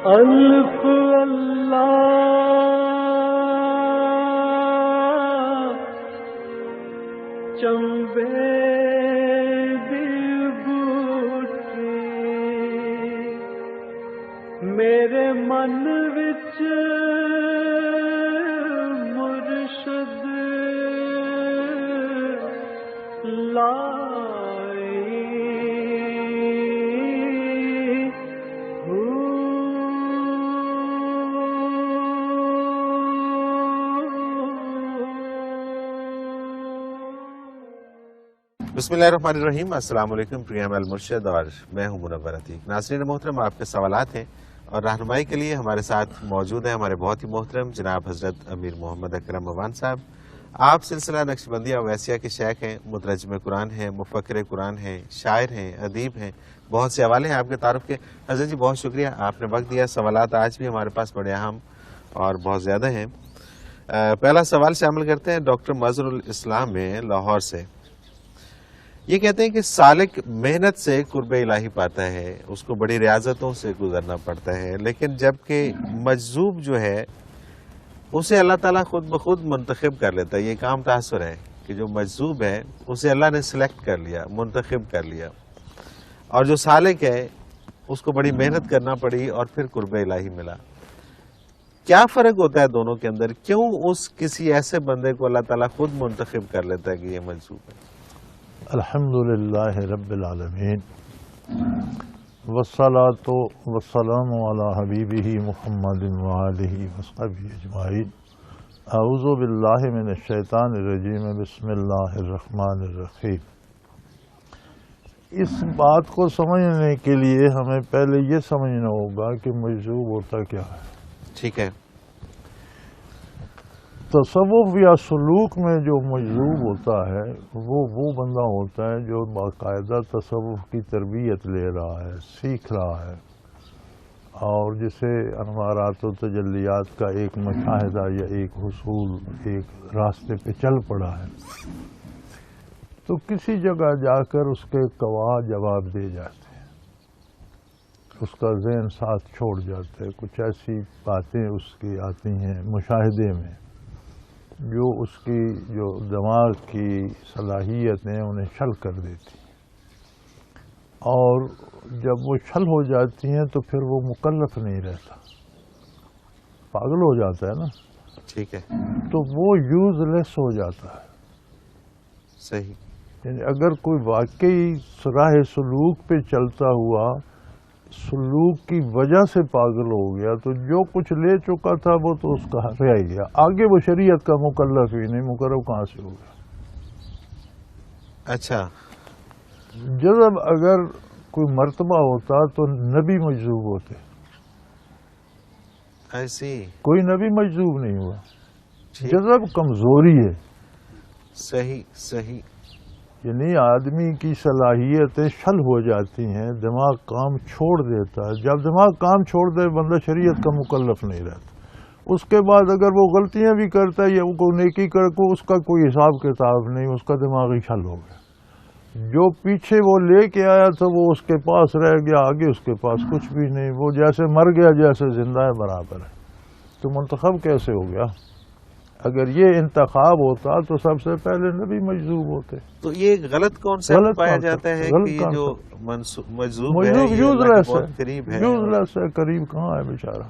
الف اللہ چمبے دل بوٹی میرے من وچ مرشد لائی بسم اللہ الرحمن الرحیم۔ السلام علیکم، پروگرام المرشد اور میں ہوں منور عتیق۔ ناظرین محترم، آپ کے سوالات ہیں اور رہنمائی کے لیے ہمارے ساتھ موجود ہیں ہمارے بہت ہی محترم جناب حضرت امیر محمد اکرم عوان صاحب۔ آپ سلسلہ نقشبندیہ اویسیہ کے شیخ ہیں، مترجم قرآن ہیں، مفکر قرآن ہیں، شاعر ہیں، ادیب ہیں، بہت سے حوالے ہیں آپ کے تعارف کے۔ حضرت جی بہت شکریہ، آپ نے وقت دیا۔ سوالات آج بھی ہمارے پاس بڑے اہم اور بہت زیادہ ہیں۔ پہلا سوال شامل کرتے ہیں ڈاکٹر مظہر الاسلام میں لاہور سے۔ یہ کہتے ہیں کہ سالک محنت سے قرب الہی پاتا ہے، اس کو بڑی ریاضتوں سے گزرنا پڑتا ہے، لیکن جبکہ مجذوب جو ہے اسے اللہ تعالیٰ خود بخود منتخب کر لیتا ہے۔ یہ کام تاثر ہے کہ جو مجذوب ہے اسے اللہ نے سلیکٹ کر لیا، منتخب کر لیا، اور جو سالک ہے اس کو بڑی محنت کرنا پڑی اور پھر قرب الہی ملا۔ کیا فرق ہوتا ہے دونوں کے اندر؟ کیوں اس کسی ایسے بندے کو اللہ تعالیٰ خود منتخب کر لیتا ہے کہ یہ مجذوب ہے؟ الحمدللہ رب العالمین والصلاة والسلام علی حبیبہ محمد وآلہ وصحبہ اجمعین۔ اعوذ باللہ من الشیطان الرجیم، بسم اللہ الرحمن الرحیم۔ اس بات کو سمجھنے کے لیے ہمیں پہلے یہ سمجھنا ہوگا کہ مجذوب ہوتا کیا ہے۔ ٹھیک ہے۔ تصوف یا سلوک میں جو مجذوب ہوتا ہے وہ بندہ ہوتا ہے جو باقاعدہ تصوف کی تربیت لے رہا ہے، سیکھ رہا ہے، اور جسے انوارات و تجلیات کا ایک مشاہدہ یا ایک حصول ایک راستے پہ چل پڑا ہے، تو کسی جگہ جا کر اس کے گواہ جواب دے جاتے ہیں، اس کا ذہن ساتھ چھوڑ جاتا ہے، کچھ ایسی باتیں اس کی آتی ہیں مشاہدے میں جو اس کی جو دماغ کی صلاحیتیں انہیں شل کر دیتی ہیں، اور جب وہ شل ہو جاتی ہیں تو پھر وہ مکلف نہیں رہتا، پاگل ہو جاتا ہے نا۔ ٹھیک ہے۔ تو وہ یوز لیس ہو جاتا ہے۔ صحیح۔ یعنی اگر کوئی واقعی راہ سلوک پہ چلتا ہوا سلوک کی وجہ سے پاگل ہو گیا تو جو کچھ لے چکا تھا وہ تو اس کا رہ گیا، آگے وہ شریعت کا مکلف ہی نہیں، مقرب کہاں سے ہو گیا۔ اچھا۔ جذب اگر کوئی مرتبہ ہوتا تو نبی مجذوب ہوتے، ایسی کوئی نبی مجذوب نہیں ہوا۔ جذب کمزوری ہے۔ صحیح صحیح۔ یعنی آدمی کی صلاحیتیں شل ہو جاتی ہیں، دماغ کام چھوڑ دیتا ہے۔ جب دماغ کام چھوڑ دے بندہ شریعت کا مکلف نہیں رہتا۔ اس کے بعد اگر وہ غلطیاں بھی کرتا ہے یا وہ کوئی نیکی کو اس کا کوئی حساب کتاب نہیں، اس کا دماغ ہی شل ہو گیا۔ جو پیچھے وہ لے کے آیا تھا وہ اس کے پاس رہ گیا، آگے اس کے پاس کچھ بھی نہیں، وہ جیسے مر گیا جیسے زندہ ہے برابر ہے۔ تو منتخب کیسے ہو گیا؟ اگر یہ انتخاب ہوتا تو سب سے پہلے نبی مجذوب ہوتے۔ تو یہ غلط کانسیپٹ پایا جاتا ہے کہ یہ جو مجذوب ہے یہ اللہ کے بہت قریب ہے۔ یوز لیس ہے، قریب کہاں ہے بیچارہ۔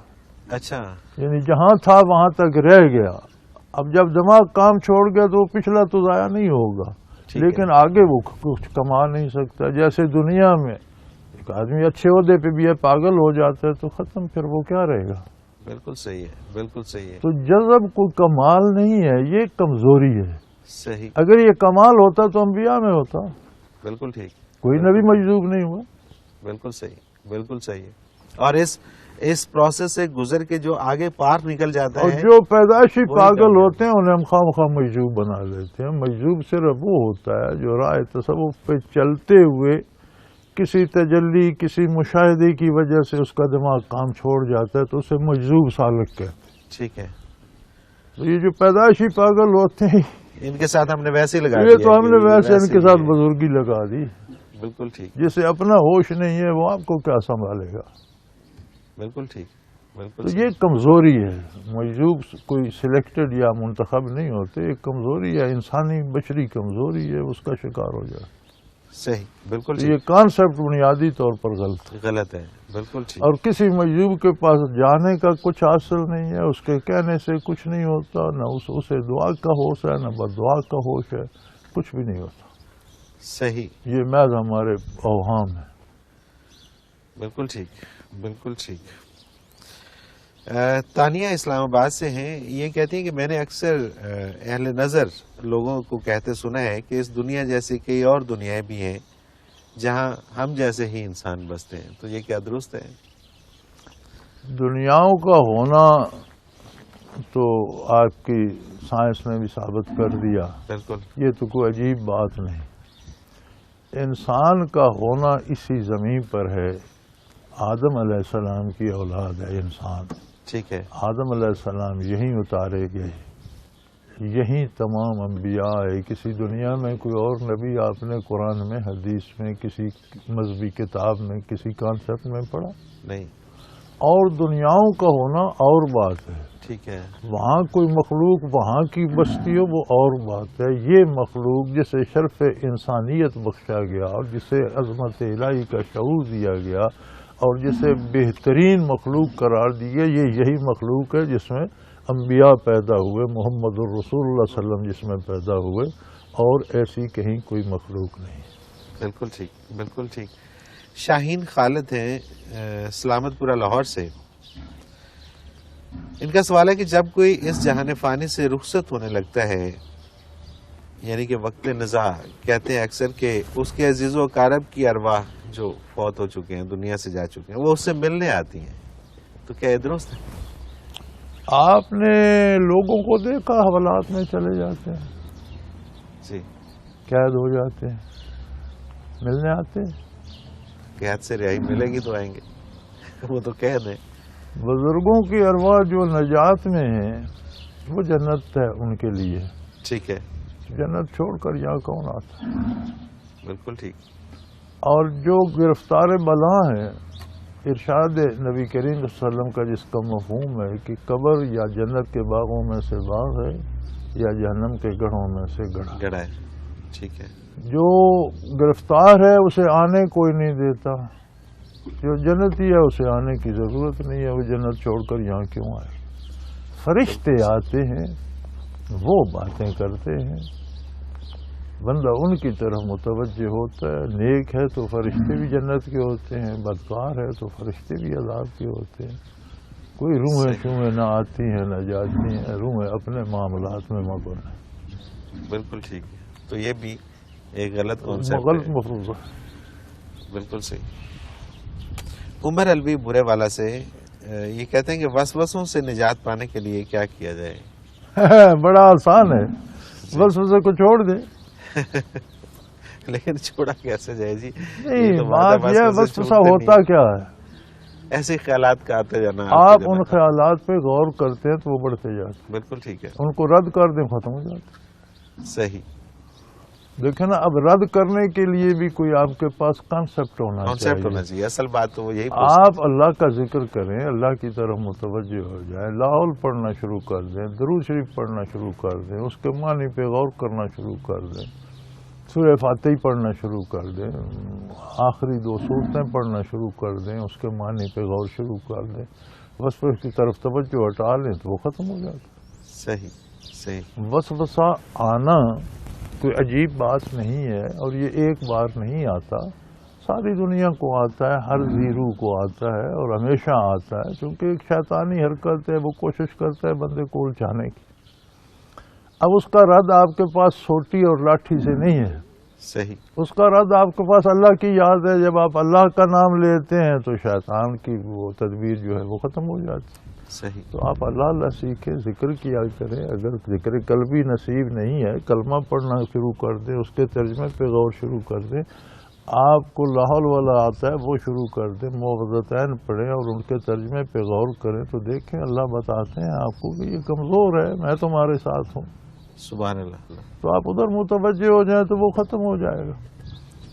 اچھا۔ یعنی جہاں تھا وہاں تک رہ گیا، اب جب دماغ کام چھوڑ گیا تو وہ پچھلا تو ضائع نہیں ہوگا، لیکن آگے وہ کچھ کما نہیں سکتا۔ جیسے دنیا میں ایک آدمی اچھے عہدے پہ بھی ہے، پاگل ہو جاتا ہے تو ختم، پھر وہ کیا رہے گا۔ بالکل صحیح ہے، بالکل صحیح ہے۔ تو جذب کوئی کمال نہیں ہے، یہ کمزوری ہے۔ صحیح۔ اگر یہ کمال ہوتا تو انبیاء میں ہوتا۔ بالکل ٹھیک۔ کوئی نبی مجذوب نہیں ہوا۔ بالکل صحیح، بالکل صحیح ہے۔ اور اس پروسیس سے گزر کے جو آگے پار نکل جاتا ہے، اور جو پیدائشی پاگل ہوتے ہیں انہیں ہم خواہ مخواہ مجذوب بنا لیتے ہیں۔ مجذوب صرف وہ ہوتا ہے جو راہ تصوف پہ چلتے ہوئے کسی تجلی کسی مشاہدے کی وجہ سے اس کا دماغ کام چھوڑ جاتا ہے تو اسے مجذوب سالک کہتے ہیں۔ ٹھیک ہے۔ تو یہ جو پیدائشی پاگل ہوتے ہیں ان کے ساتھ ہم نے ویسے ہی لگا یہ تو ہم نے ویسے ان کے ساتھ بزرگی لگا دی۔ بالکل ٹھیک۔ جسے اپنا ہوش نہیں ہے وہ آپ کو کیا سنبھالے گا۔ بالکل ٹھیک، بالکل تو یہ کمزوری ہے. مجذوب کوئی سلیکٹڈ یا منتخب نہیں ہوتے، ایک کمزوری ہے، انسانی بشری کمزوری ہے، اس کا شکار ہو جائے. صحیح، بالکل تو ٹھیک. یہ کانسیپٹ بنیادی طور پر غلط ہے. غلط ہے، بالکل ٹھیک. اور کسی مجذوب کے پاس جانے کا کچھ حاصل نہیں ہے، اس کے کہنے سے کچھ نہیں ہوتا، نہ اسے دعا کا ہوش ہے، نہ بد دعا کا ہوش ہے، کچھ بھی نہیں ہوتا. صحیح، یہ محض ہمارے اوہام ہے. بالکل ٹھیک، بالکل ٹھیک. تانیہ اسلام آباد سے ہیں، یہ کہتی ہیں کہ میں نے اکثر اہل نظر لوگوں کو کہتے سنا ہے کہ اس دنیا جیسی کئی اور دنیایں بھی ہیں جہاں ہم جیسے ہی انسان بستے ہیں، تو یہ کیا درست ہے؟ دنیاؤں کا ہونا تو آپ کی سائنس نے بھی ثابت کر دیا، بالکل. یہ تو کوئی عجیب بات نہیں. انسان کا ہونا اسی زمین پر ہے. آدم علیہ السلام کی اولاد ہے انسان. ٹھیک ہے. آدم علیہ السلام یہیں اتارے گئے، یہیں تمام انبیاء آئے. کسی دنیا میں کوئی اور نبی آپ نے قرآن میں، حدیث میں، کسی مذہبی کتاب میں، کسی کانسیپٹ میں پڑھا؟ نہیں. اور دنیاؤں کا ہونا اور بات ہے. ٹھیک ہے. وہاں کوئی مخلوق وہاں کی بستی ہو وہ اور بات ہے. یہ مخلوق جسے شرف انسانیت بخشا گیا اور جسے عظمت الہی کا شعور دیا گیا اور جسے بہترین مخلوق قرار دیا، یہی مخلوق ہے جس میں انبیاء پیدا ہوئے، محمد الرسول اللہ صلی اللہ علیہ وسلم جس میں پیدا ہوئے، اور ایسی کہیں کوئی مخلوق نہیں. بالکل ٹھیک، بالکل ٹھیک. شاہین خالد ہیں سلامت پورہ لاہور سے. ان کا سوال ہے کہ جب کوئی اس جہان فانی سے رخصت ہونے لگتا ہے، یعنی کہ وقت نزاع، کہتے ہیں اکثر کہ اس کے عزیز و اقارب کی ارواح جو فوت ہو چکے ہیں، دنیا سے جا چکے ہیں، وہ اس سے ملنے آتی ہیں، تو کیا یہ درست ہے؟ آپ نے لوگوں کو دیکھا حوالات میں چلے جاتے ہیں، جی. قید ہو جاتے ہیں، ملنے آتے ہیں. قید سے رہائی ملے گی تو آئیں گے، وہ تو قید ہے. بزرگوں کی ارواح جو نجات میں ہیں وہ جنت ہے ان کے لیے. ٹھیک ہے. جنت چھوڑ کر یہاں کون آتا؟ بالکل ٹھیک. اور جو گرفتار بلا ہیں، ارشاد نبی کریم صلی اللہ علیہ وسلم کا جس کا مفہوم ہے کہ قبر یا جنت کے باغوں میں سے باغ ہے یا جہنم کے گڑھوں میں سے گڑھا ہے. ٹھیک ہے. جو گرفتار ہے اسے آنے کوئی نہیں دیتا، جو جنتی ہے اسے آنے کی ضرورت نہیں ہے. وہ جنت چھوڑ کر یہاں کیوں آئے؟ فرشتے آتے ہیں، وہ باتیں کرتے ہیں، بندہ ان کی طرف متوجہ ہوتا ہے. نیک ہے تو فرشتے بھی جنت کے ہوتے ہیں، بدکار ہے تو فرشتے بھی عذاب کے ہوتے ہیں. کوئی روحیں شوہیں نہ آتی ہیں نہ جاتی ہیں، روحیں اپنے معاملات میں مگن ہیں. بالکل ٹھیک ہے. تو یہ بھی ایک غلط کانسیپٹ غلط ہے. مفروضہ. بالکل صحیح. عمر الوی برے والا سے یہ کہتے ہیں کہ وسوسوں سے نجات پانے کے لیے کیا کیا جائے؟ بڑا آسان ہے، وسوسے کو چھوڑ دیں. لیکن چھوڑا کیسے جائے جی؟ نہیں، بات یہ وسوسہ ہوتا کیا ہے؟ ایسے خیالات کا آتے جانا. آپ ان خیالات پہ غور کرتے ہیں تو وہ بڑھتے جاتے ہیں. بالکل ٹھیک ہے. ان کو رد کر دیں، ختم ہو جاتے. صحیح. دیکھیں نا، اب رد کرنے کے لیے بھی کوئی آپ کے پاس کانسیپٹ ہونا چاہیے. اصل بات تو وہ یہی. آپ اللہ کا ذکر کریں، اللہ کی طرف متوجہ ہو جائیں، لاحول پڑھنا شروع کر دیں، درود شریف پڑھنا شروع کر دیں، اس کے معنی پہ غور کرنا شروع کر دیں، سورہ فاتحہ پڑھنا شروع کر دیں، آخری 2 سورتیں پڑھنا شروع کر دیں، اس کے معنی پہ غور شروع کر دیں، وسوسے کی طرف توجہ ہٹا لیں تو وہ ختم ہو جاتا. صحیح صحیح. وسوسہ آنا کوئی عجیب بات نہیں ہے، اور یہ ایک بار نہیں آتا، ساری دنیا کو آتا ہے، ہر زیرو کو آتا ہے اور ہمیشہ آتا ہے، کیونکہ ایک شیطانی حرکت ہے، وہ کوشش کرتا ہے بندے کو الجھانے کی. اب اس کا رد آپ کے پاس سوٹی اور لاٹھی سے نہیں ہے. صحیح. اس کا رد آپ کے پاس اللہ کی یاد ہے. جب آپ اللہ کا نام لیتے ہیں تو شیطان کی وہ تدبیر جو ہے وہ ختم ہو جاتی ہے. صحیح. تو آپ اللہ سیکھیں، ذکر کیا کریں. اگر ذکر قلبی نصیب نہیں ہے، کلمہ پڑھنا شروع کر دیں، اس کے ترجمے پہ غور شروع کر دیں. آپ کو لاحول والا آتا ہے وہ شروع کر دیں، معوذتین پڑھیں اور ان کے ترجمے پہ غور کریں تو دیکھیں اللہ بتاتے ہیں آپ کو کہ یہ کمزور ہے، میں تمہارے ساتھ ہوں. سبحان اللہ. تو آپ ادھر متوجہ ہو جائیں تو وہ ختم ہو جائے گا.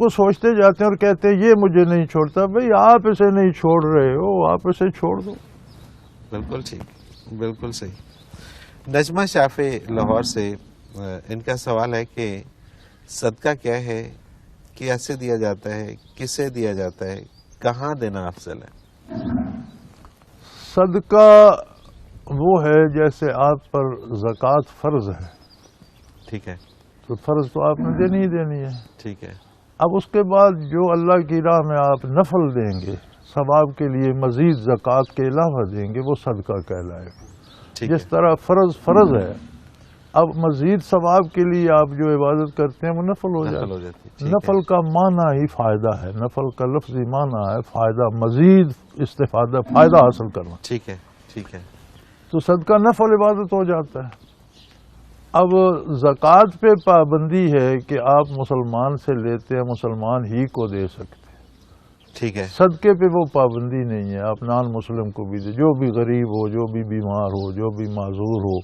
کو سوچتے جاتے ہیں اور کہتے ہیں یہ مجھے نہیں چھوڑتا. بھئی آپ اسے نہیں چھوڑ رہے ہو, آپ اسے چھوڑ دو. بالکل ٹھیک, بالکل صحیح. نجمہ شافع لاہور سے ان کا سوال ہے کہ صدقہ کیا ہے, کیسے دیا جاتا ہے, کسے دیا جاتا ہے, کہاں دینا افضل ہے؟ صدقہ وہ ہے جیسے آپ پر زکوٰۃ فرض ہے, ٹھیک ہے, تو فرض تو آپ نے دینی ہی دینی ہے. ٹھیک ہے, اب اس کے بعد جو اللہ کی راہ میں آپ نفل دیں گے ثواب کے لیے, مزید زکوٰۃ کے علاوہ دیں گے, وہ صدقہ کہلائے گا. ٹھیک جس ہے, طرح فرض ہے, اب مزید ثواب کے لیے آپ جو عبادت کرتے ہیں وہ نفل ہو نفل جاتا ہو ہے. جاتی ہے. ٹھیک ہے, نفل کا معنی ہی فائدہ ہے, نفل کا لفظی معنی ہے فائدہ, مزید استفادہ, فائدہ حاصل کرنا. ٹھیک ہے, ٹھیک ہے, تو صدقہ نفل عبادت ہو جاتا ہے. اب زکوٰۃ پہ پابندی ہے کہ آپ مسلمان سے لیتے ہیں, مسلمان ہی کو دے سکتے ہیں. ٹھیک ہے, صدقے پہ وہ پابندی نہیں ہے, آپ نان مسلم کو بھی دیں, جو بھی غریب ہو, جو بھی بیمار ہو, جو بھی معذور ہو,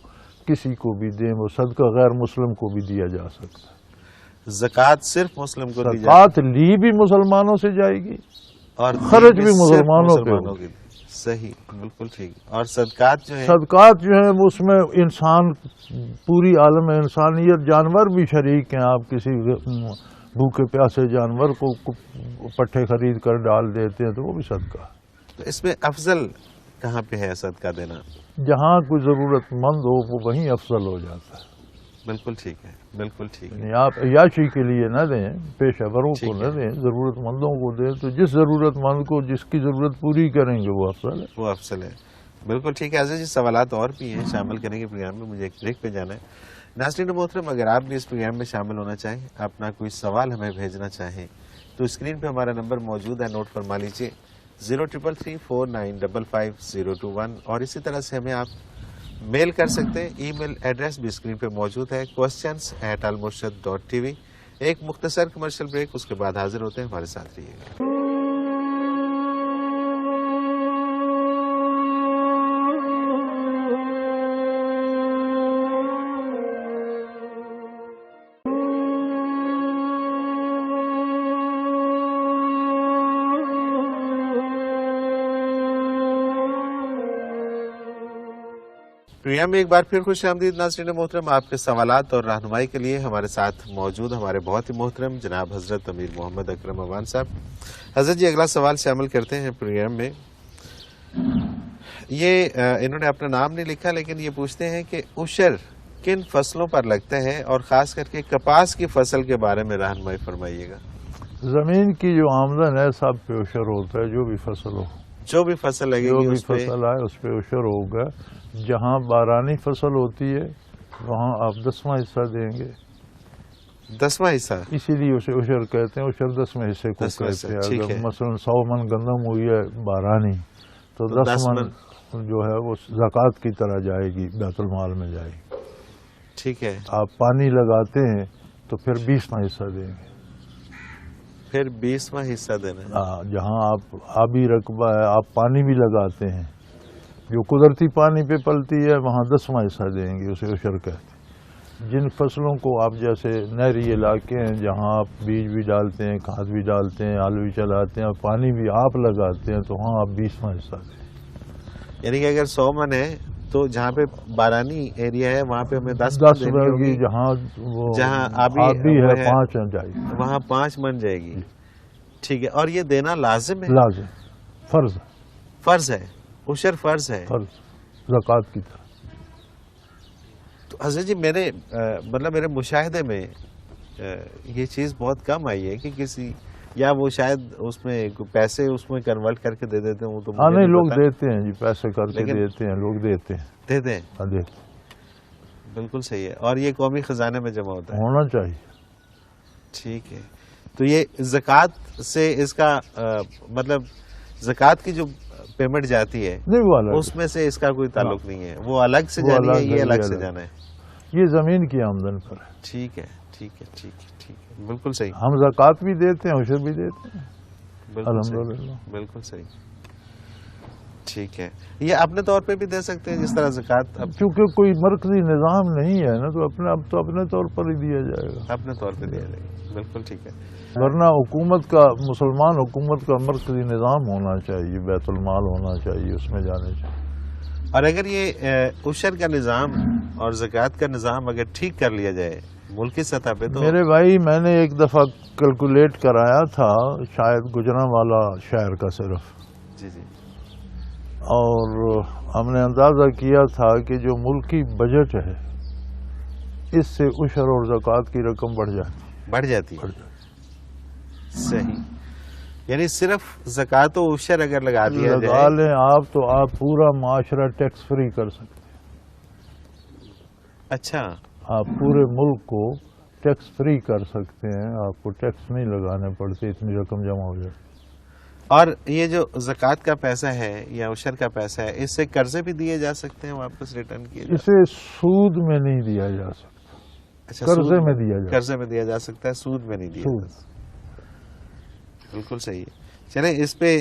کسی کو بھی دیں. وہ صدقہ غیر مسلم کو بھی دیا جا سکتا ہے. زکوٰۃ صرف مسلم کو دی جاتی زکوٰۃ لی بھی مسلمانوں سے جائے گی, اور خرچ دی بھی صرف مسلمانوں پہ مسلمانوں ہوگی. کی. صحیح, بالکل ٹھیک. اور صدقات جو ہے صدقات جو ہیں وہ اس میں انسان, پوری عالم انسانیت, جانور بھی شریک ہیں. آپ کسی بھوکے پیاسے جانور کو پٹھے خرید کر ڈال دیتے ہیں تو وہ بھی صدقہ. تو اس میں افضل کہاں پہ ہے صدقہ دینا؟ جہاں کوئی ضرورت مند ہو وہ وہیں افضل ہو جاتا ہے. بالکل ٹھیک ہے, بالکل ٹھیک ہے, یعنی آپ عیاشی کے لیے نہ دیں, پیشہ وروں کو ٹھیک نہ ہے. دیں, ضرورت مندوں کو دیں. تو جس ضرورت مند کو جس کی ضرورت پوری کریں گے وہ افضل ہے. وہ افضل ہے. بالکل ٹھیک ہے. عزیز جی, سوالات اور بھی ہیں, شامل کریں گے پروگرام میں, مجھے ایک بریک پہ جانا ہے. ناظرین محترم, اگر آپ بھی اس پروگرام میں شامل ہونا چاہیں, اپنا کوئی سوال ہمیں بھیجنا چاہیں, تو اسکرین پہ ہمارا نمبر موجود ہے, نوٹ فرما لیجیے, 0333455021. اور اسی طرح سے ہمیں آپ میل کر سکتے ہیں. ای میل ایڈریس بھی اسکرین پہ موجود ہے, questions@almurshid.tv. ایک مختصر کمرشل بریک, اس کے بعد حاضر ہوتے ہیں, ہمارے ساتھ رہیے گا. پروگرام میں ایک بار پھر خوش آمدید ناظرین محترم. آپ کے سوالات اور رہنمائی کے لیے ہمارے ساتھ موجود ہمارے بہت ہی محترم جناب حضرت امیر محمد اکرم اوان صاحب. حضرت جی, اگلا سوال شامل کرتے ہیں پروگرام میں. یہ انہوں نے اپنا نام نہیں لکھا, لیکن یہ پوچھتے ہیں کہ عشر کن فصلوں پر لگتا ہے, اور خاص کر کے کپاس کی فصل کے بارے میں رہنمائی فرمائیے گا. زمین کی جو آمدن ہے سب پہ عشر ہوتا ہے, جو بھی فصل ہو, جو بھی فصل لگے جو گی بھی اس پہ فصل آئے اس پہ عشر ہوگا. جہاں بارانی فصل ہوتی ہے وہاں آپ 10واں حصہ دیں گے. 10واں حصہ, اسی لیے اسے عشر کہتے ہیں. عشر 10ویں حصے کو 10واں حصہ, کہتے ہیں. ٹھیک اگر ہے. مثلا 100 من گندم ہوئی ہے بارانی, تو 10 10 من جو ہے وہ زکوٰۃ کی طرح جائے گی, بیت المال میں جائے گی. ٹھیک ہے. آپ پانی لگاتے ہیں تو پھر 20واں حصہ دیں گے. پھر 20واں حصہ دینا ہے. جہاں آپ آبی رقبہ ہے, آپ پانی بھی لگاتے ہیں, جو قدرتی پانی پہ پلتی ہے, وہاں 10واں حصہ دیں گے, اسے عشر کہتے ہیں. جن فصلوں کو آپ, جیسے نہری علاقے ہیں جہاں آپ بیج بھی ڈالتے ہیں, کھاد بھی ڈالتے ہیں, آلو بھی چلاتے ہیں, اور پانی بھی آپ لگاتے ہیں, تو وہاں آپ 20واں حصہ دیں. یعنی کہ اگر 100 من ہے تو جہاں پہ بارانی ایریا ہے وہاں پہ ہمیں 10 من 10 دینی من ہوگی. کی, جہاں وہ جہاں آبی وہ ہے 5 جائے گی, وہاں 5 من جائے گی. ٹھیک ہے. اور یہ دینا لازم ہے, لازم, فرض فرض ہے, عشر فرض ہے, فرض زکوٰۃ کی طرح. تو حضرت جی, میرے مشاہدے میں یہ چیز بہت کم آئی ہے کہ کسی, یا وہ شاید اس میں پیسے اس میں کنورٹ کر کے دے دیتے ہیں. وہ تو مجھے نہیں, لوگ پتا. دیتے ہیں جی, پیسے کر کے لیکن دیتے ہیں, لوگ دیتے ہیں, دیتے ہیں. دیتے ہیں. بالکل صحیح ہے. اور یہ قومی خزانے میں جمع ہوتا ہے. ہونا چاہیے. ٹھیک ہے. تو یہ زکوٰۃ سے اس کا مطلب زکوٰۃ کی جو پیمنٹ جاتی ہے نہیں, وہ الگ, اس میں سے اس کا کوئی تعلق نہیں ہے, وہ الگ سے جانی ہے, یہ الگ سے جانا ہے. یہ زمین کی آمدن پر ہے. ٹھیک ہے, ٹھیک ہے, ٹھیک ہے, ٹھیک ہے. بالکل صحیح. ہم زکوٰۃ بھی دیتے ہیں, عشر بھی دیتے ہیں. بالکل صحیح, الحمدللہ. بالکل صحیح. ٹھیک ہے، یہ اپنے طور پہ بھی دے سکتے ہیں جس طرح زکوٰۃ چونکہ کوئی مرکزی نظام نہیں ہے نا، تو اپنے طور پر ہی دیا جائے گا، اپنے طور پہ دیا جائے گا. بالکل ٹھیک ہے. ورنہ حکومت کا، مسلمان حکومت کا مرکزی نظام ہونا چاہیے، بیت المال ہونا چاہیے، اس میں جانے چاہیے. اور اگر یہ عشر کا نظام اور زکوٰۃ کا نظام اگر ٹھیک کر لیا جائے ملکی سطح پہ تو میرے بھائی، میں نے ایک دفعہ کیلکولیٹ کرایا تھا، شاید گجرانوالا شہر کا صرف، جی جی اور ہم نے اندازہ کیا تھا کہ جو ملکی بجٹ ہے اس سے عشر اور زکوٰۃ کی رقم بڑھ جاتی ہے. صحیح، یعنی صرف زکوٰۃ و عشر اگر لگا دیا لگا جائے لیں آپ تو آپ پورا معاشرہ ٹیکس فری کر سکتے ہیں. اچھا، آپ پورے ملک کو ٹیکس فری کر سکتے ہیں، آپ کو ٹیکس نہیں لگانے پڑتے، اتنی رقم جمع ہو جائے. اور یہ جو زکوٰۃ کا پیسہ ہے یا عشر کا پیسہ ہے، اس سے قرضے بھی دیے جا سکتے ہیں، واپس ریٹرن کیے جا سکتے اسے سود میں نہیں دیا جا سکتا، اچھا، قرضے میں دیا جا قرضے میں دیا جا سکتا ہے، سود میں نہیں دیا سود. جا سکتا. بالکل صحیح ہے. چلیں اس پہ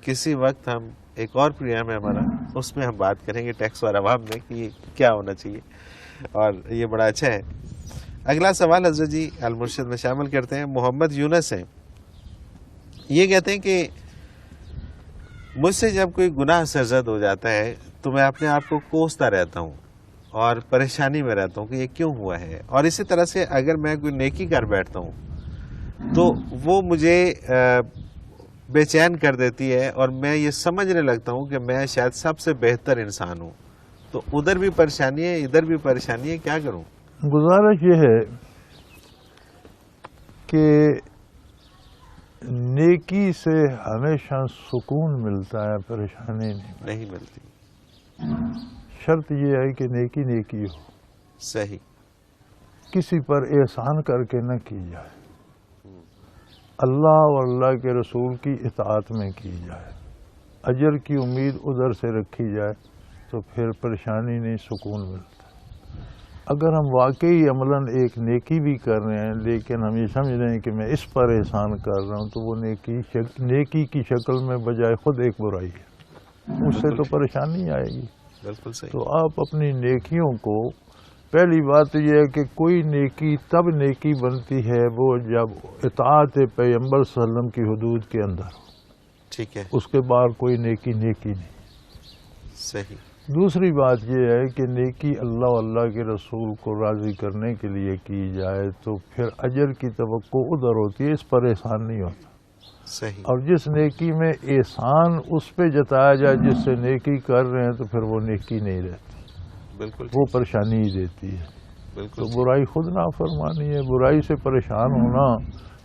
کسی وقت ہم ایک اور پروگرام ہے ہمارا، اس میں ہم بات کریں گے ٹیکس اور عوام میں کہ یہ کیا ہونا چاہیے، اور یہ بڑا اچھا ہے. اگلا سوال حضرت جی المرشد میں شامل کرتے ہیں. محمد یونس ہیں، یہ کہتے ہیں کہ مجھ سے جب کوئی گناہ سرزد ہو جاتا ہے تو میں اپنے آپ کو کوستا رہتا ہوں اور پریشانی میں رہتا ہوں کہ یہ کیوں ہوا ہے، اور اسی طرح سے اگر میں کوئی نیکی کر بیٹھتا ہوں تو وہ مجھے بے چین کر دیتی ہے اور میں یہ سمجھنے لگتا ہوں کہ میں شاید سب سے بہتر انسان ہوں. تو ادھر بھی پریشانی ہے، ادھر بھی پریشانی ہے، کیا کروں؟ گزارش یہ ہے کہ نیکی سے ہمیشہ سکون ملتا ہے، پریشانی نہیں ملتی. شرط یہ ہے کہ نیکی نیکی ہو، صحیح. کسی پر احسان کر کے نہ کی جائے، اللہ اور اللہ کے رسول کی اطاعت میں کی جائے، اجر کی امید ادھر سے رکھی جائے تو پھر پریشانی نہیں، سکون ملتا. اگر ہم واقعی عملاً ایک نیکی بھی کر رہے ہیں لیکن ہم یہ سمجھ رہے ہیں کہ میں اس پر احسان کر رہا ہوں، تو وہ نیکی کی شکل میں بجائے خود ایک برائی ہے، اس سے تو پریشانی آئے گی. بالکل صحیح. تو آپ اپنی نیکیوں کو، پہلی بات تو یہ ہے کہ کوئی نیکی تب نیکی بنتی ہے وہ جب اطاعت پیغمبر صلی اللہ علیہ وسلم کی حدود کے اندر ہو، ٹھیک ہے. اس کے بعد کوئی نیکی نیکی نہیں. صحیح. دوسری بات یہ ہے کہ نیکی اللہ اور اللہ کے رسول کو راضی کرنے کے لیے کی جائے تو پھر اجر کی توقع ادھر ہوتی ہے، اس پر احسان نہیں ہوتا. صحیح. اور جس نیکی میں احسان اس پہ جتایا جائے جس سے نیکی کر رہے ہیں تو پھر وہ نیکی نہیں رہتی، بالکل وہ پریشانی ہی دیتی ہے. بالکل. تو برائی خود نافرمانی ہے، برائی سے پریشان ہونا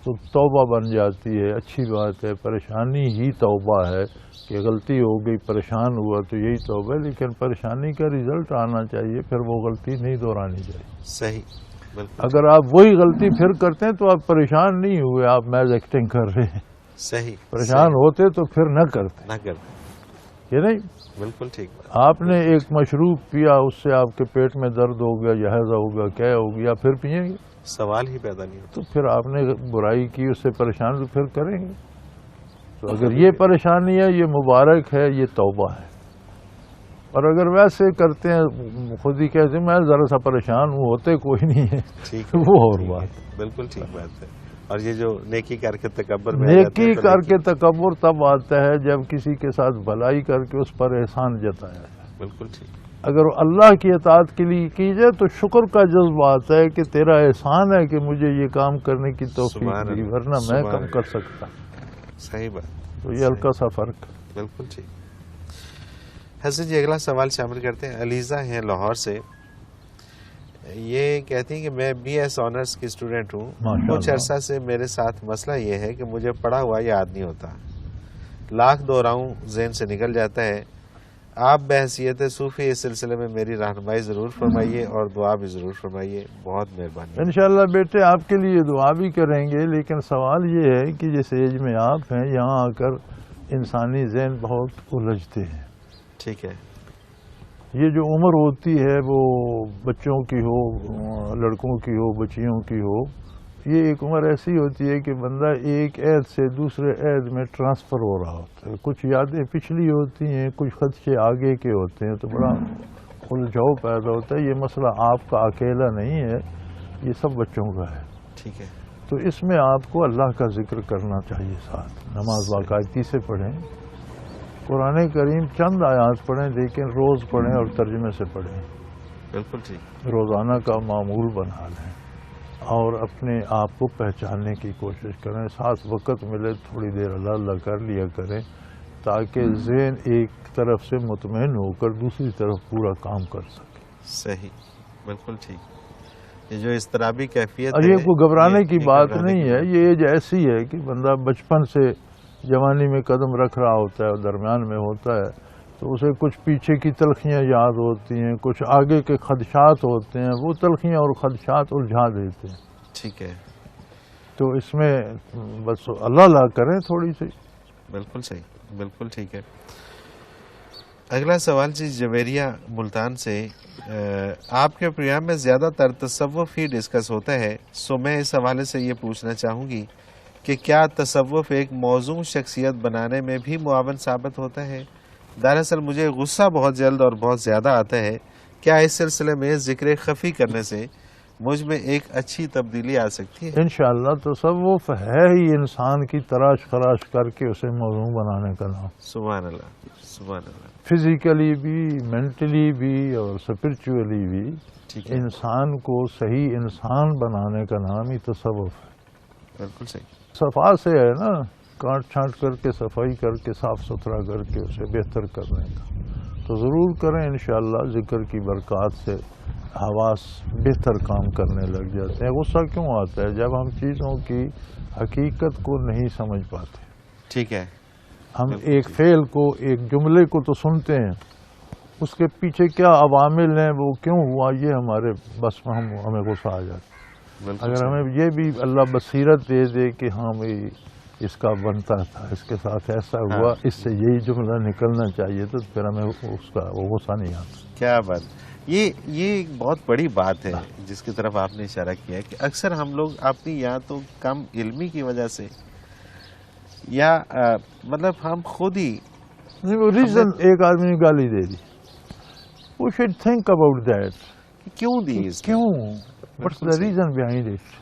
تو توبہ بن جاتی ہے، اچھی بات ہے. پریشانی ہی توبہ ہے کہ غلطی ہو گئی، پریشان ہوا تو یہی توبہ ہے، لیکن پریشانی کا رزلٹ آنا چاہیے، پھر وہ غلطی نہیں دہرانی چاہیے. صحیح. بالکل. اگر آپ وہی غلطی پھر کرتے ہیں تو آپ پریشان نہیں ہوئے، آپ میز ایکٹنگ کر رہے ہیں. صحیح. پریشان ہوتے تو پھر نہ کرتے، نہ کرتے. یہ نہیں. بالکل ٹھیک. آپ نے ایک مشروب پیا، اس سے آپ کے پیٹ میں درد ہو گیا، جہیزہ ہو گیا، کیا ہو گیا، پھر پئیں گے؟ سوال ہی پیدا نہیں ہوتا. تو پھر آپ نے برائی کی، اس سے پریشان تو پھر کریں گے. تو اگر یہ پریشانی ہے، یہ مبارک ہے، یہ توبہ ہے. اور اگر ویسے کرتے ہیں، خود ہی کہتے ہیں میں ذرا سا پریشان ہوں، ہوتے کوئی نہیں ہے، ٹھیک ہے. وہ اور بات. بالکل ٹھیک بات ہے. اور یہ جو نیکی کر کے تکبر میں نیکی کر کے تکبر تب آتا ہے جب کسی کے ساتھ بھلائی کر کے اس پر احسان جتایا جائے. بالکل ٹھیک. اگر اللہ کی اطاعت کے لیے کی جائے تو شکر کا جذبہ آتا ہے کہ تیرا احسان ہے کہ مجھے یہ کام کرنے کی توفیق دی، ورنہ میں کم کر سکتا. صحیح بات. تو یہ ہلکا سا فرق. بالکل ٹھیک. حضرت جی اگلا سوال شامل کرتے ہیں. علیزہ ہیں لاہور سے، یہ کہتی ہیں کہ میں بی ایس آنرس کی اسٹوڈنٹ ہوں. کچھ عرصہ سے میرے ساتھ مسئلہ یہ ہے کہ مجھے پڑھا ہوا یاد نہیں ہوتا، لاکھ دہراؤں ذہن سے نکل جاتا ہے. آپ بحیثیت صوفی اس سلسلے میں میری رہنمائی ضرور فرمائیے اور دعا بھی ضرور فرمائیے، بہت مہربانی. انشاءاللہ بیٹے آپ کے لیے دعا بھی کریں گے، لیکن سوال یہ ہے کہ جس ایج میں آپ ہیں یہاں آ کر انسانی ذہن بہت الجھتے ہیں. ٹھیک ہے. یہ جو عمر ہوتی ہے وہ بچوں کی ہو، لڑکوں کی ہو، بچیوں کی ہو، یہ ایک عمر ایسی ہوتی ہے کہ بندہ ایک عہد سے دوسرے عہد میں ٹرانسفر ہو رہا ہوتا ہے. کچھ یادیں پچھلی ہوتی ہیں، کچھ خدشے آگے کے ہوتے ہیں، تو بڑا الجھاؤ پیدا ہوتا ہے. یہ مسئلہ آپ کا اکیلا نہیں ہے، یہ سب بچوں کا ہے. ٹھیک ہے. تو اس میں آپ کو اللہ کا ذکر کرنا چاہیے ساتھ. نماز باقاعدگی سے پڑھیں، قرآن کریم چند آیات پڑھیں، لیکن روز پڑھیں اور ترجمے سے پڑھیں. بالکل ٹھیک. روزانہ کا معمول بنا لیں اور اپنے آپ کو پہچاننے کی کوشش کریں. ساتھ وقت ملے تھوڑی دیر اللہ اللہ کر لیا کریں، تاکہ ذہن ایک طرف سے مطمئن ہو کر دوسری طرف پورا کام کر سکے. صحیح، بالکل ٹھیک. یہ جو اضطرابی کیفیت اور ہے، یہ کوئی گھبرانے کی بات گھبرانے نہیں کی ہے. یہ ایج ایسی ہے کہ بندہ بچپن سے جوانی میں قدم رکھ رہا ہوتا ہے اور درمیان میں ہوتا ہے، تو اسے کچھ پیچھے کی تلخیاں یاد ہوتی ہیں، کچھ آگے کے خدشات ہوتے ہیں، وہ تلخیاں اور خدشات الجھا دیتے ہیں. ٹھیک ہے. تو اس میں بس اللہ اللہ کریں تھوڑی سی. بالکل صحیح، بالکل ٹھیک ہے. اگلا سوال جی جویریہ ملتان سے. آپ کے پروگرام میں زیادہ تر تصوف ہی ڈسکس ہوتا ہے، سو میں اس حوالے سے یہ پوچھنا چاہوں گی کہ کیا تصوف ایک موزوں شخصیت بنانے میں بھی معاون ثابت ہوتا ہے؟ دراصل مجھے غصہ بہت جلد اور بہت زیادہ آتا ہے. کیا اس سلسلے میں ذکر خفی کرنے سے مجھ میں ایک اچھی تبدیلی آ سکتی ہے؟ انشاءاللہ تصوف ہے ہی انسان کی تراش خراش کر کے اسے موضوع بنانے کا نام. سبحان اللہ، سبحان اللہ. فزیکلی بھی، مینٹلی بھی اور اسپرچولی بھی ٹھیک ہے. انسان کو صحیح انسان بنانے کا نام ہی تصوف ہے. بالکل صحیح. صفا سے ہے نا، کاٹ چھانٹ کر کے صفائی کر کے صاف ستھرا کر کے اسے بہتر کرنے کا. تو ضرور کریں انشاءاللہ. ذکر کی برکات سے حواس بہتر کام کرنے لگ جاتے ہیں. غصہ کیوں آتا ہے؟ جب ہم چیزوں کی حقیقت کو نہیں سمجھ پاتے. ٹھیک ہے. ہم ایک فعل کو، ایک جملے کو تو سنتے ہیں، اس کے پیچھے کیا عوامل ہیں، وہ کیوں ہوا، یہ ہمارے بس میں ہمیں غصہ آ جاتا ہے. اگر ہمیں یہ بھی اللہ بصیرت دے دے کہ ہاں بھئی اس کا بنتا تھا، اس کے ساتھ ایسا ہوا، اس سے یہی جملہ نکلنا چاہیے، تو پھر ہمیں اس کا وہ غصہ نہیں آتا. کیا بات. یہ ایک بہت بڑی بات ہے جس کی طرف آپ نے اشارہ کیا ہے کہ اکثر ہم لوگ اپنی یا تو کم علمی کی وجہ سے یا مطلب ہم خود ہی وہ ریزن ایک آدمی نے گالی دے دی، we should think about that. کیوں دی، کیوں، what's the reason behind it.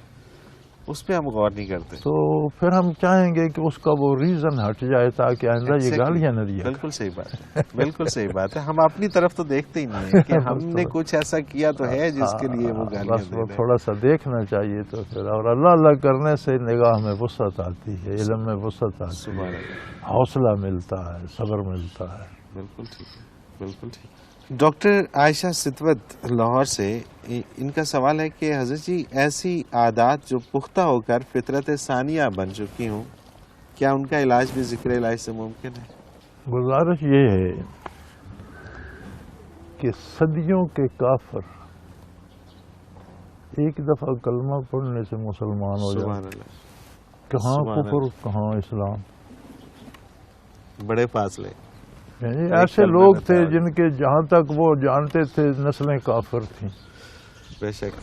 اس پہ ہم غور نہیں کرتے. تو پھر ہم چاہیں گے کہ اس کا وہ ریزن ہٹ جائے تاکہ آئندہ یہ گالیاں نہ دیا. بالکل صحیح بات ہے، بالکل صحیح بات ہے. ہم اپنی طرف تو دیکھتے ہی نہیں ہیں کہ ہم نے کچھ ایسا کیا تو ہے جس کے لیے وہ گالیاں بس دے وہ رہے ہیں. تھوڑا سا دیکھنا چاہیے. تو پھر اور اللہ اللہ کرنے سے نگاہ میں وسعت آتی ہے، علم میں وسعت آتی سبحان ہے، اللہ. حوصلہ ملتا ہے، صبر ملتا ہے. بالکل ٹھیک ہے، بالکل ٹھیک. ڈاکٹر عائشہ ستوت لاہور سے، ان کا سوال ہے کہ حضرت جی ایسی عادات جو پختہ ہو کر فطرت ثانیہ بن چکی ہوں، کیا ان کا علاج بھی ذکر الہی سے ممکن ہے؟ گزارش یہ ہے کہ صدیوں کے کافر ایک دفعہ کلمہ پڑھنے سے مسلمان ہو سبحان جائے. اللہ. کہاں سبحان کفر، کہاں اسلام. بڑے فاصلے. یعنی ایسے لوگ تھے جن کے جہاں تک وہ جانتے تھے نسلیں کافر تھیں. بے شک.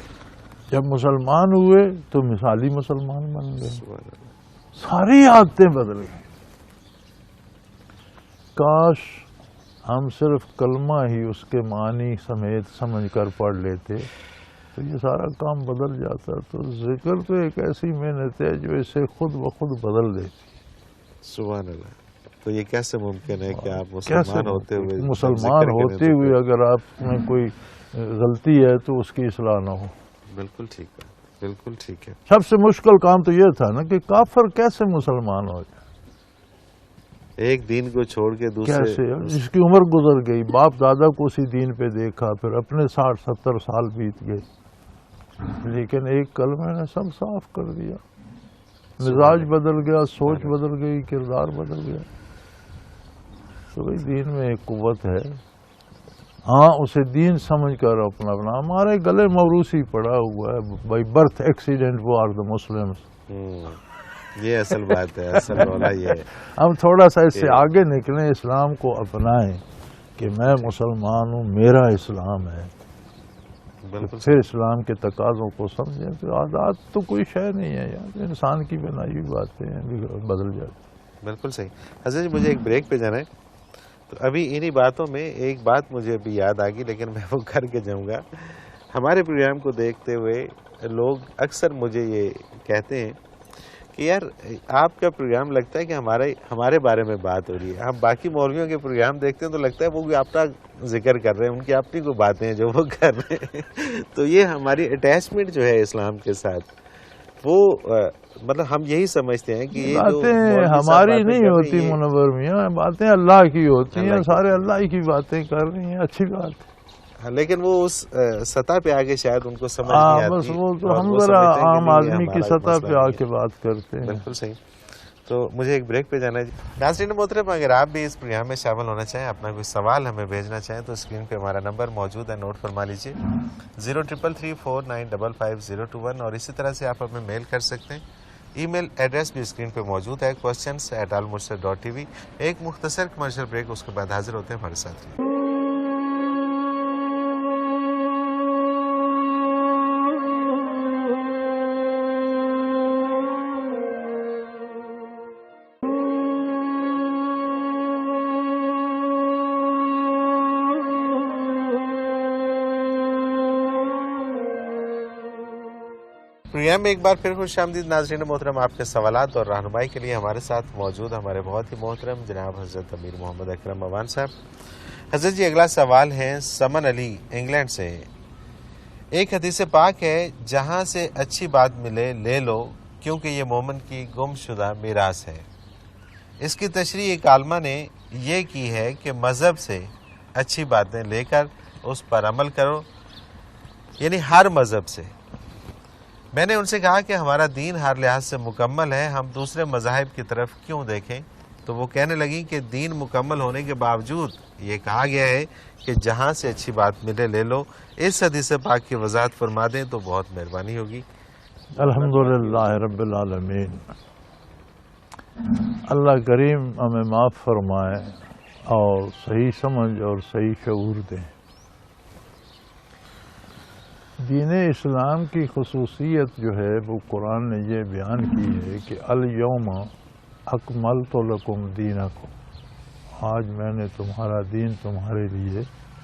جب مسلمان ہوئے تو مثالی مسلمان بن گئے، سبحان اللہ. ساری عادتیں بدل گئی. کاش ہم صرف کلمہ ہی اس کے معنی سمیت سمجھ کر پڑھ لیتے تو یہ سارا کام بدل جاتا. تو ذکر تو ایک ایسی محنت ہے جو اسے خود بخود بدل دیتی. سبحان اللہ. تو یہ کیسے ممکن ہے کہ آپ کیسے مسلمان ہوتے ہوئے اگر آپ میں کوئی غلطی ہے تو اس کی اصلاح نہ ہو؟ بالکل ٹھیک ہے، بالکل ٹھیک ہے. سب سے مشکل کام تو یہ تھا نا کہ کافر کیسے مسلمان ہو جائے، ایک دین کو چھوڑ کے دوسرے. کیسے؟ جس کی عمر گزر گئی، باپ دادا کو اسی دین پہ دیکھا، پھر اپنے 60-70 سال بیت گئے، لیکن ایک کلمے نے سب صاف کر دیا. مزاج بدل گیا، سوچ بدل گئی، کردار بدل گیا. تو بھائی دین میں ایک قوت ہے. ہاں اسے دین سمجھ کر اپنا ہمارے گلے موروثی پڑا ہوا ہے بائی برتھ ایکسیڈنٹ وہ آر دا مسلمس. یہ اصل بات ہے، اصل رولا یہ ہے. ہم تھوڑا سا اس سے آگے نکلیں، اسلام کو اپنائیں کہ میں مسلمان ہوں، میرا اسلام ہے. بالکل پھر اسلام کے تقاضوں کو سمجھیں. تو عادات تو کوئی شے نہیں ہے یار، انسان کی بنائی ہوئی باتیں ہیں، بدل جاتی. بالکل صحیح. حضرت جی مجھے ایک بریک پہ جانا ہے، تو ابھی انہی باتوں میں ایک بات مجھے ابھی یاد آ گئی، لیکن میں وہ کر کے جاؤں گا. ہمارے پروگرام کو دیکھتے ہوئے لوگ اکثر مجھے یہ کہتے ہیں کہ یار آپ کا پروگرام لگتا ہے کہ ہمارے بارے میں بات ہو رہی ہے. ہم باقی مولویوں کے پروگرام دیکھتے ہیں تو لگتا ہے وہ بھی اپنا ذکر کر رہے ہیں، ان کی اپنی کوئی باتیں ہیں جو وہ کر رہے ہیں. تو یہ ہماری اٹیچمنٹ جو ہے اسلام کے ساتھ، وہ مطلب ہم یہی سمجھتے ہیں کہ یہ جو باتیں ہماری نہیں ہوتی منور میاں، باتیں اللہ کی ہوتی ہیں، سارے اللہ کی باتیں کر رہی ہیں، اچھی بات ہے. لیکن وہ اس سطح پہ آگے شاید ان کو سمجھ نہیں آتی. بس وہ تو ہم ذرا عام آدمی کی سطح پہ آ کے بات کرتے ہیں. بالکل صحیح. تو مجھے ایک بریک پہ جانا ہے. ناظرین محترم، اگر آپ بھی اس پروگرام میں شامل ہونا چاہیں، اپنا کوئی سوال ہمیں بھیجنا چاہیں تو اسکرین پہ ہمارا نمبر موجود ہے، نوٹ فرما لیجیے 0333495521. اور اسی طرح سے آپ ہمیں میل کر سکتے ہیں. ای میل ایڈریس بھی اسکرین پہ موجود ہے، questions@almurshid.tv. ایک مختصر کمرشل بریک، اس کے بعد حاضر ہوتے ہیں ہمارے ساتھ. پروگرام میں ایک بار پھر خوش آمدید. ناظرین محترم، آپ کے سوالات اور رہنمائی کے لیے ہمارے ساتھ موجود ہمارے بہت ہی محترم جناب حضرت امیر محمد اکرم موان صاحب. حضرت جی اگلا سوال ہے سمن علی انگلینڈ سے. ایک حدیث پاک ہے، جہاں سے اچھی بات ملے لے لو، کیونکہ یہ مومن کی گم شدہ میراث ہے. اس کی تشریح ایک عالمہ نے یہ کی ہے کہ مذہب سے اچھی باتیں لے کر اس پر عمل کرو، یعنی ہر مذہب سے. میں نے ان سے کہا کہ ہمارا دین ہر لحاظ سے مکمل ہے، ہم دوسرے مذاہب کی طرف کیوں دیکھیں؟ تو وہ کہنے لگیں کہ دین مکمل ہونے کے باوجود یہ کہا گیا ہے کہ جہاں سے اچھی بات ملے لے لو. اس حدیث پاک کی وضاحت فرما دیں تو بہت مہربانی ہوگی. الحمدللہ رب العالمین. اللہ کریم ہمیں معاف فرمائے اور صحیح سمجھ اور صحیح شعور دیں. دین اسلام کی خصوصیت جو ہے وہ قرآن نے یہ بیان کی ہے کہ الیوم اکملت لکم دینکم، آج میں نے تمہارا دین تمہارے لیے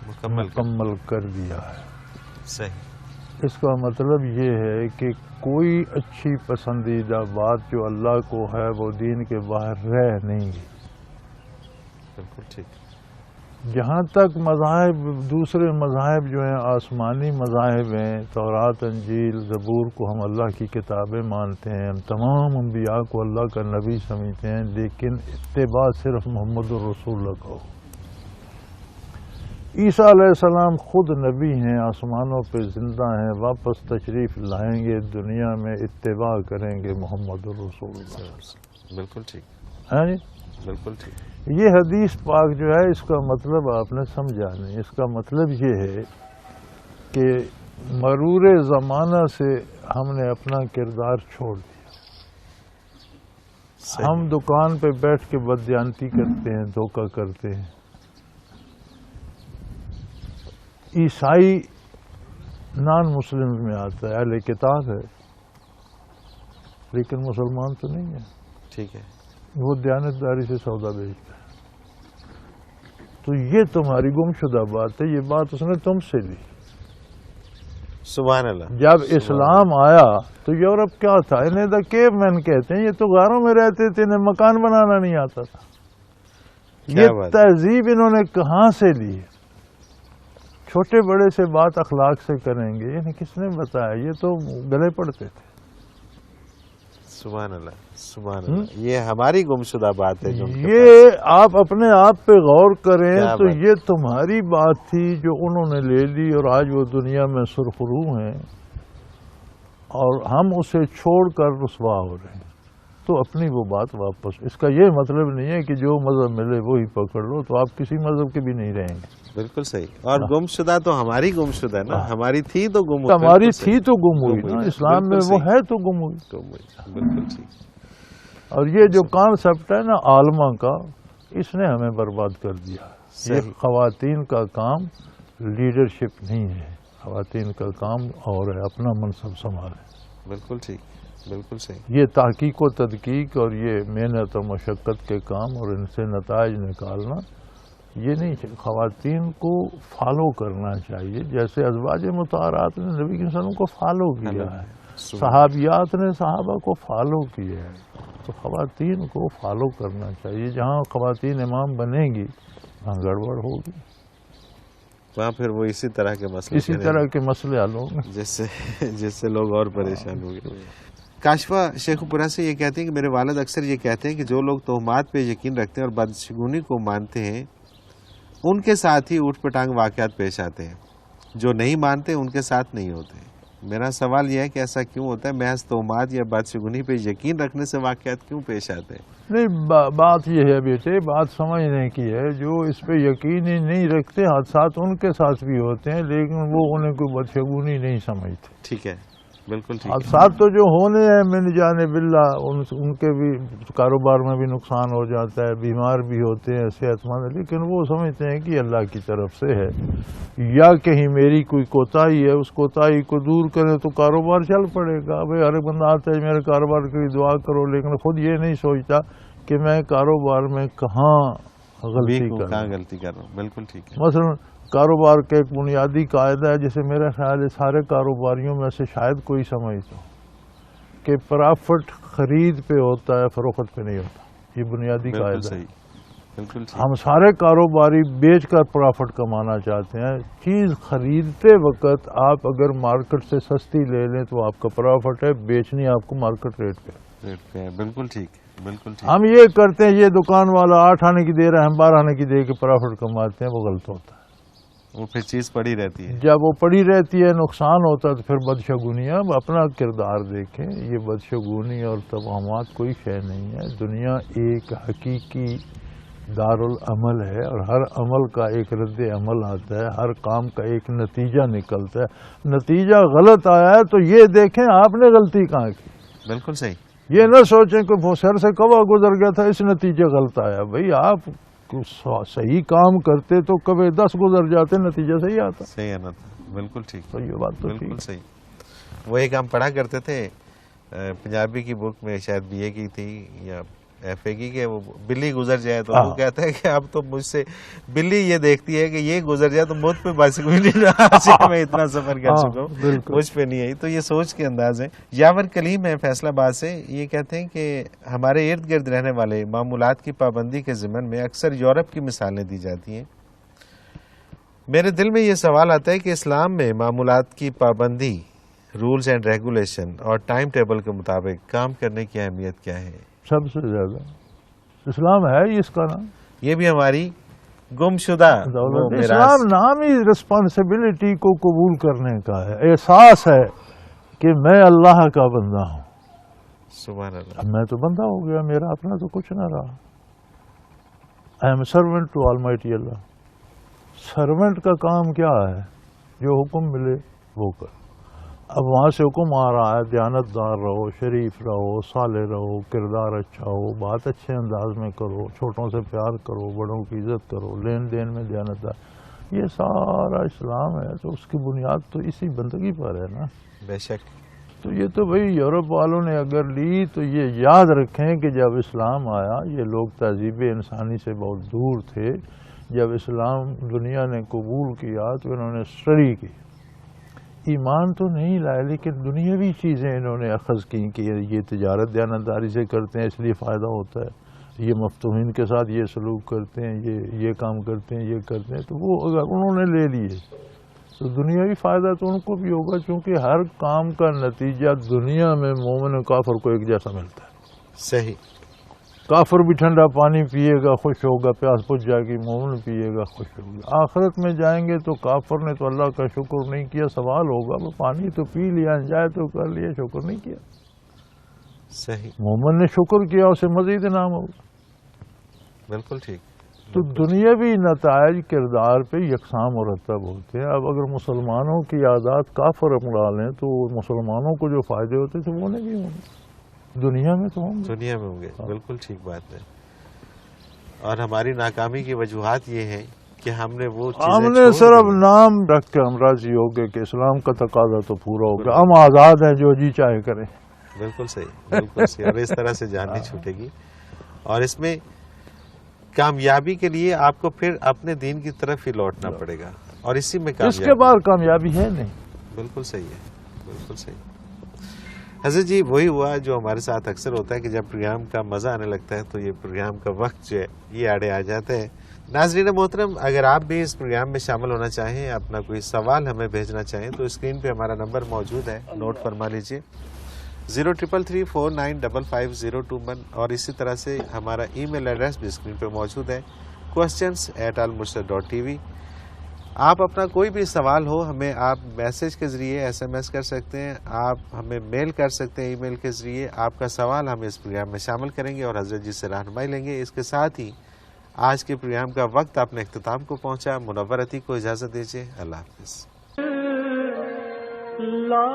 مکمل کر دیا ہے. صحیح. اس کا مطلب یہ ہے کہ کوئی اچھی پسندیدہ بات جو اللہ کو ہے وہ دین کے باہر رہ نہیں گی. بالکل ٹھیک. جہاں تک مذاہب، دوسرے مذاہب جو ہیں آسمانی مذاہب ہیں، تورات انجیل زبور کو ہم اللہ کی کتابیں مانتے ہیں، ہم تمام انبیاء کو اللہ کا نبی سمجھتے ہیں، لیکن اتباع صرف محمد الرسول اللہ کا ہو. عیسیٰ علیہ السلام خود نبی ہیں، آسمانوں پہ زندہ ہیں، واپس تشریف لائیں گے دنیا میں، اتباع کریں گے محمد الرسول اللہ. بالکل ٹھیک ہے جی. بالکل ٹھیک. یہ حدیث پاک جو ہے اس کا مطلب آپ نے سمجھا نہیں. اس کا مطلب یہ ہے کہ مرور زمانہ سے ہم نے اپنا کردار چھوڑ دیا. ہم دکان پہ بیٹھ کے بددیانتی کرتے ہیں، دھوکہ کرتے ہیں. عیسائی نان مسلم میں آتا ہے، اہل کتاب ہے، لیکن مسلمان تو نہیں ہے. ٹھیک ہے. وہ دیانتداری سے سودا بیچتا ہے. تو یہ تمہاری گم شدہ بات ہے. یہ بات اس نے تم سے لی. سبحان اللہ. جب اسلام آیا تو یورپ کیا تھا؟ انہیں دا کیو مین کہتے ہیں. یہ تو غاروں میں رہتے تھے، انہیں مکان بنانا نہیں آتا تھا. یہ تہذیب انہوں نے کہاں سے لی؟ چھوٹے بڑے سے بات اخلاق سے کریں گے. انہیں کس نے بتایا؟ یہ تو گلے پڑتے تھے. سبحان اللہ. سبحان اللہ. یہ ہماری گمشدہ بات ہے. یہ آپ اپنے آپ پہ غور کریں تو یہ تمہاری بات تھی جو انہوں نے لے لی، اور آج وہ دنیا میں سرخرو ہیں اور ہم اسے چھوڑ کر رسوا ہو رہے ہیں. تو اپنی وہ بات واپس. اس کا یہ مطلب نہیں ہے کہ جو مذہب ملے وہی پکڑ لو، تو آپ کسی مذہب کے بھی نہیں رہیں گے. بالکل صحیح. اور گمشدہ تو ہماری گمشدہ ہے نا. ہماری تھی تو گم ہوئی. ہماری تھی تو گم ہوئی نا. اسلام میں وہ ہے تو گم ہوئی. بالکل ٹھیک. اور یہ جو کانسیپٹ ہے نا عالمہ کا، اس نے ہمیں برباد کر دیا. یہ خواتین کا کام لیڈرشپ نہیں ہے. خواتین کا کام اور ہے اپنا منصب سنبھالیں. بالکل ٹھیک, بالکل صحیح. یہ تحقیق و تدقیق اور یہ محنت و مشقت کے کام اور ان سے نتائج نکالنا یہ نہیں. خواتین کو فالو کرنا چاہیے جیسے ازواج مطہرات نے نبی کے وسلم کو فالو کیا ہے, صحابیات نے صحابہ کو فالو کیا ہے, تو خواتین کو فالو کرنا چاہیے. جہاں خواتین امام بنیں گی وہاں گڑبڑ ہوگی, وہاں پھر وہ اسی طرح کے مسئلے اسی طرح کے مسئلے حل ہوں گے جس سے لوگ اور پریشان ہو گئے. کاشفہ شیخ پورہ سے یہ کہتے ہیں کہ میرے والد اکثر یہ کہتے ہیں کہ جو لوگ تہمات پہ یقین رکھتے ہیں اور بدشگونی کو مانتے ہیں ان کے ساتھ ہی اوٹ پٹانگ واقعات پیش آتے ہیں, جو نہیں مانتے ان کے ساتھ نہیں ہوتے. میرا سوال یہ ہے کہ ایسا کیوں ہوتا ہے؟ محض تہمات یا بدشگونی پہ یقین رکھنے سے واقعات کیوں پیش آتے ہیں؟ نہیں, بات یہ ہے بیٹے, بات سمجھنے کی ہے. جو اس پہ یقین ہی نہیں رکھتے حادثات ان کے ساتھ بھی ہوتے ہیں, لیکن وہ انہیں کوئی بدشگونی نہیں سمجھتے. ٹھیک ہے, بالکل ٹھیک ہے. حادثات تو جو ہونے ہیں من جانب اللہ, ان کے بھی کاروبار میں بھی نقصان ہو جاتا ہے, بیمار بھی ہوتے ہیں, صحت مند, لیکن وہ سمجھتے ہیں کہ اللہ کی طرف سے ہے یا کہیں میری کوئی کوتاہی ہے, اس کوتاہی کو دور کرے تو کاروبار چل پڑے گا. بھائی ہر ایک بندہ آتا ہے میرے کاروبار کے لیے دعا کرو, لیکن خود یہ نہیں سوچتا کہ میں کاروبار میں کہاں غلطی کر رہا ہوں. بالکل ٹھیک ہے. مثلا کاروبار کا ایک بنیادی قاعدہ ہے جسے میرا خیال ہے سارے کاروباریوں میں سے شاید کوئی سمجھتا ہو کہ پرافٹ خرید پہ ہوتا ہے, فروخت پہ نہیں ہوتا. یہ بنیادی قاعدہ ہے. بالکل ٹھیک. ہم سارے کاروباری بیچ کر پرافٹ کمانا چاہتے ہیں. چیز خریدتے وقت آپ اگر مارکیٹ سے سستی لے لیں تو آپ کا پرافٹ ہے, بیچنی آپ کو مارکیٹ ریٹ پہ. بالکل ٹھیک, بالکل ٹھیک. ہم یہ کرتے ہیں, یہ دکان والا 8 آنے کی دے رہا ہے, ہم 12 آنے کی دے کے پرافٹ کماتے ہیں, وہ غلط ہوتا ہے. وہ پھر چیز پڑی رہتی ہے. جب وہ پڑی رہتی ہے نقصان ہوتا ہے تو پھر بدشگونی. اب اپنا کردار دیکھیں, یہ بدشگونی اور توہمات کوئی شے نہیں ہے. دنیا ایک حقیقی دارالعمل ہے اور ہر عمل کا ایک رد عمل آتا ہے, ہر کام کا ایک نتیجہ نکلتا ہے. نتیجہ غلط آیا ہے تو یہ دیکھیں آپ نے غلطی کہاں کی. بالکل صحیح. یہ نہ سوچیں کہ وہ سر سے کوا گزر گیا تھا اس نتیجہ غلط آیا. بھئی آپ صحیح کام کرتے تو کبھی 10 گزر جاتے, نتیجہ صحیح آتا. صحیح ہے نا. بالکل ٹھیک. تو یہ بات تو بالکل صحیح. وہ ایک ہم پڑھا کرتے تھے پنجابی کی بک میں, شاید BA کی تھی یا FA کی, کہ وہ بلی گزر جائے تو وہ کہتا ہے کہ اب تو مجھ سے بلی یہ دیکھتی ہے کہ یہ گزر جائے تو مجھ پہ بس کوئی نہیں, میں اتنا سفر کر چکا ہوں, مجھ پہ نہیں آئی. تو یہ سوچ کے انداز ہے. یاور کلیم ہے فیصل آباد سے, یہ کہتے ہیں کہ ہمارے ارد گرد رہنے والے معمولات کی پابندی کے ضمن میں اکثر یورپ کی مثالیں دی جاتی ہیں. میرے دل میں یہ سوال آتا ہے کہ اسلام میں معمولات کی پابندی, رولز اینڈ ریگولیشن اور ٹائم ٹیبل کے مطابق کام کرنے کی اہمیت کیا ہے؟ سب سے زیادہ اسلام ہے ہی اس کا نام. یہ بھی ہماری گم شدہ دولت. اسلام نام ہی رسپانسبلٹی کو قبول کرنے کا ہے, احساس ہے کہ میں اللہ کا بندہ ہوں. سبحان اللہ. اب میں تو بندہ ہو گیا, میرا اپنا تو کچھ نہ رہا. I am servant to almighty Allah. Servant کا کام کیا ہے؟ جو حکم ملے وہ کر. اب وہاں سے حکم آ رہا ہے دیانتدار رہو, شریف رہو, صالح رہو, کردار اچھا ہو, بات اچھے انداز میں کرو, چھوٹوں سے پیار کرو, بڑوں کی عزت کرو, لین دین میں دیانتدار. یہ سارا اسلام ہے تو اس کی بنیاد تو اسی بندگی پر ہے نا. بے شک. تو یہ تو بھئی یورپ والوں نے اگر لی تو یہ یاد رکھیں کہ جب اسلام آیا یہ لوگ تہذیب انسانی سے بہت دور تھے. جب اسلام دنیا نے قبول کیا تو انہوں نے اسٹڈی کی, ایمان تو نہیں لائے لیکن دنیاوی چیزیں انہوں نے اخذ کی کہ یہ تجارت دیانتداری سے کرتے ہیں اس لیے فائدہ ہوتا ہے, یہ مفتوحین کے ساتھ یہ سلوک کرتے ہیں, یہ کام کرتے ہیں, یہ کرتے ہیں. تو وہ اگر انہوں نے لے لیے تو دنیاوی فائدہ تو ان کو بھی ہوگا, چونکہ ہر کام کا نتیجہ دنیا میں مومن و کافر کو ایک جیسا ملتا ہے. صحیح. کافر بھی ٹھنڈا پانی پیے گا خوش ہوگا, پیاس بجھ جائے گی, مومن پیے گا خوش ہوگا. آخرت میں جائیں گے تو کافر نے تو اللہ کا شکر نہیں کیا, سوال ہوگا وہ پانی تو پی لیا, انجوائے تو کر لیا, شکر نہیں کیا. صحیح. مومن نے شکر کیا, اسے مزید انعام ہوگا. بالکل ٹھیک. تو دنیاوی نتائج کردار پہ یکساں مرتب ہوتے ہیں. اب اگر مسلمانوں کی عادات کافر اپنا لیں تو مسلمانوں کو جو فائدے ہوتے تھے وہ نہیں ہوں گے, دنیا میں تو ہوں گے. دنیا میں ہوں گے. بالکل ٹھیک بات ہے. اور ہماری ناکامی کی وجوہات یہ ہیں کہ ہم نے وہ ہم نے صرف نام رکھ کے ہم راضی ہو گئے کہ اسلام کا تقاضا تو پورا ہو گیا، ہم آزاد ہیں، جو جی چاہے کریں۔ بالکل صحیح، بالکل صحیح، اور اس طرح سے جان نہیں چھوٹے گی، اور اس میں کامیابی کے لیے آپ کو پھر اپنے دین کی طرف ہی لوٹنا پڑے گا، اور اسی میں اس کے بعد کامیابی ہے نہیں۔ بالکل صحیح ہے، بالکل صحیح۔ حضرت جی وہی ہوا جو ہمارے ساتھ اکثر ہوتا ہے کہ جب پروگرام کا مزہ آنے لگتا ہے تو یہ پروگرام کا وقت جو ہے یہ آڑے آ جاتا ہے۔ ناظرین محترم، اگر آپ بھی اس پروگرام میں شامل ہونا چاہیں، اپنا کوئی سوال ہمیں بھیجنا چاہیں تو اسکرین پہ ہمارا نمبر موجود ہے، نوٹ فرما لیجئے 0333495502 اور اسی طرح سے ہمارا ای میل ایڈریس بھی اسکرین پہ موجود ہے questions@almurshid.tv۔ آپ اپنا کوئی بھی سوال ہو ہمیں آپ میسج کے ذریعے SMS کر سکتے ہیں، آپ ہمیں میل کر سکتے ہیں ای میل کے ذریعے، آپ کا سوال ہم اس پروگرام میں شامل کریں گے اور حضرت جی سے رہنمائی لیں گے۔ اس کے ساتھ ہی آج کے پروگرام کا وقت اپنے اختتام کو پہنچا، منور عتیق کو اجازت دیجیے، اللہ حافظ۔ لا